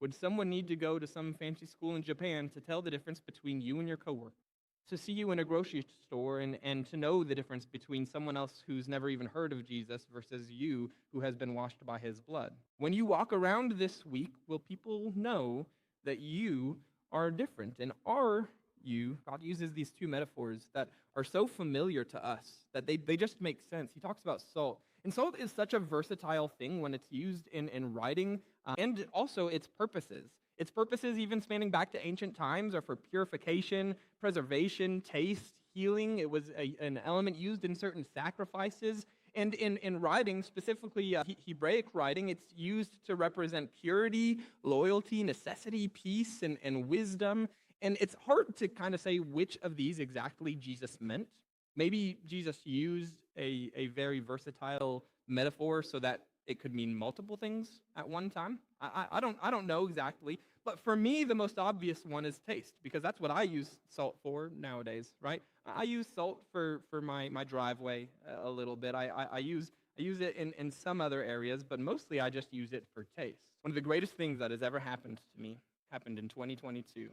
Would someone need to go to some fancy school in Japan to tell the difference between you and your coworker? To see you in a grocery store and to know the difference between someone else who's never even heard of Jesus versus you who has been washed by his blood? When you walk around this week, will people know that you are different? And are you, God uses these two metaphors that are so familiar to us that they just make sense. He talks about salt. And salt is such a versatile thing when it's used in writing and also its purposes. Its purposes, even spanning back to ancient times, are for purification, preservation, taste, healing. It was an element used in certain sacrifices. And in writing, specifically Hebraic writing, it's used to represent purity, loyalty, necessity, peace, and wisdom. And it's hard to kind of say which of these exactly Jesus meant. Maybe Jesus used a very versatile metaphor so that it could mean multiple things at one time. I don't know exactly, but for me, the most obvious one is taste, because that's what I use salt for nowadays, right? I use salt for my driveway a little bit. I use it in some other areas, but mostly I just use it for taste. One of the greatest things that has ever happened to me happened in 2022.